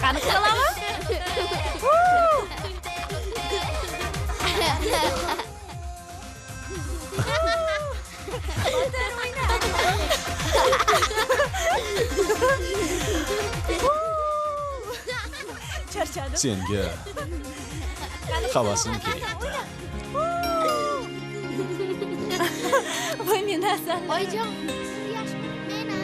Qani qilamiz? Charchadim. Senga havasim kelyapti. Voy meni asal. Oyijon, sizni yaxshi ko'rmayman.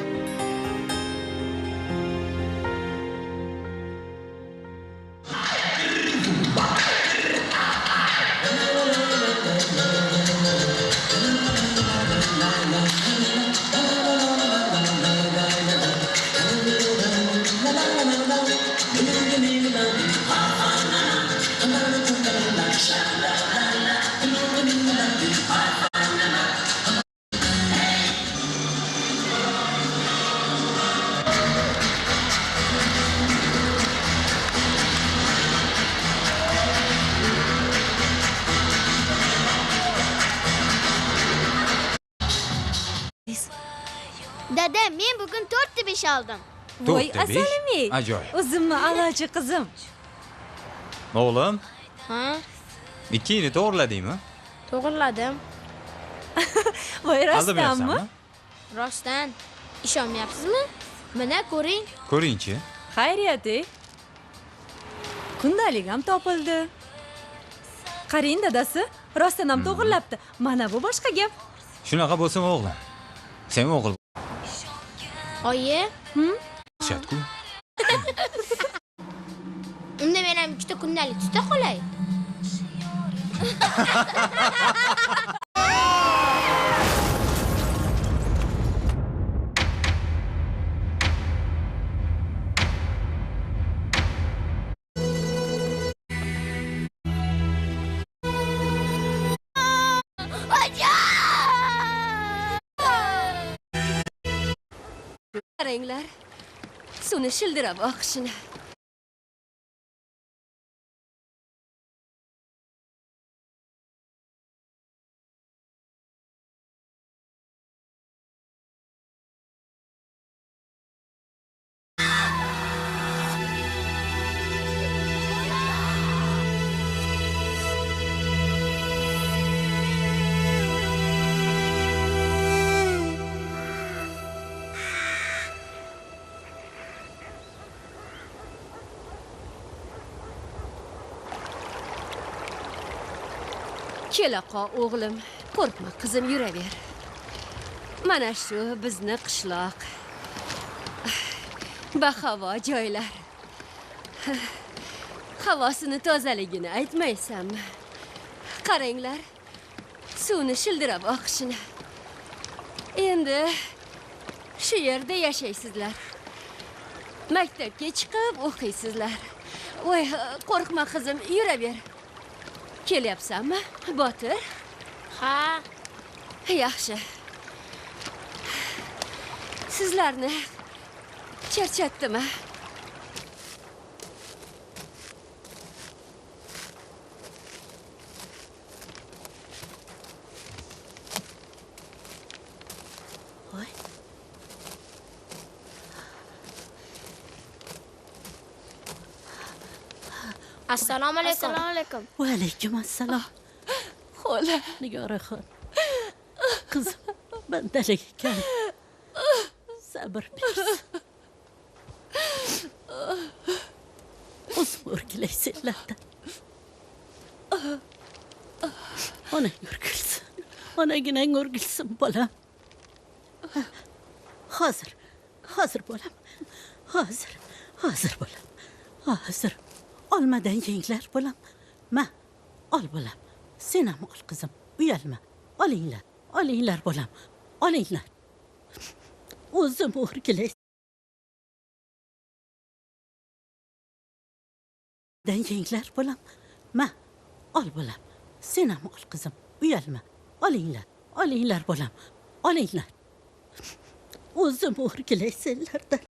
Dada, men bugun 4 aldım. Voy 4 ta 5. asalimi. Ajoyib. O'zimni a'lochi qizim. O'g'lim, Ha, 2 ni to'g'riladingmi? to'g'riladim. Voy rostdanmi? Aldamayapsanmi? Rostdan. Ishonmayapsizmi? Mana ko'ring. Ko'ring-chi. Xayriyat-e. Kundalik ham topildi. Qarang dadasi, rostdan ham to'g'rilabdi. Mana bu boshqa gap. Shunaqa bo'lsin o'g'lim. Sen o'g'il Oyi, bo'lishatku. unda men ham 2 ta kundalik tuta qolay. Qaranglar. Suvni shildirab oqishini. Kelaqa o'g'lim, qo'rqma qizim, yuraver. Mana shu bizni qishloq. Bahavo joylar. Havosini tozaligini aytmaysanmi? Qaranglar, suvni shildirab oqishini. Endi shu yerda yashaysizlar. Maktabga chiqib o'qiysizlar. Voy, qo'rqma qizim, yuraver. Kelyapsanmi, Botir? Ha, Yaxshi. Sizlarni charchatdimi? assalomu alaykum. Assalomu alaykum. Va alaykum assalom. Xo'la, Nigoraxon. Qizim, bandalik ekan. sabr bersin. O'zim o'rgilaysenlarda. Onang o'rgilsin. Onaginang o'rgilsin bolam. Hozir bolam. Hozir bolam. Hozir. Olmadan yenglar bolam. Ma, ol bolam. Sen ham ol qizim. Uyalma. Olinglar bolam. Olinglar. O'zim o'rgilay. Dan yenglar bolam. Ma, ol bolam. Sen ham ol qizim. Uyalma. Olinglar bolam. Olinglar. O'zim o'rgilaysenlarda.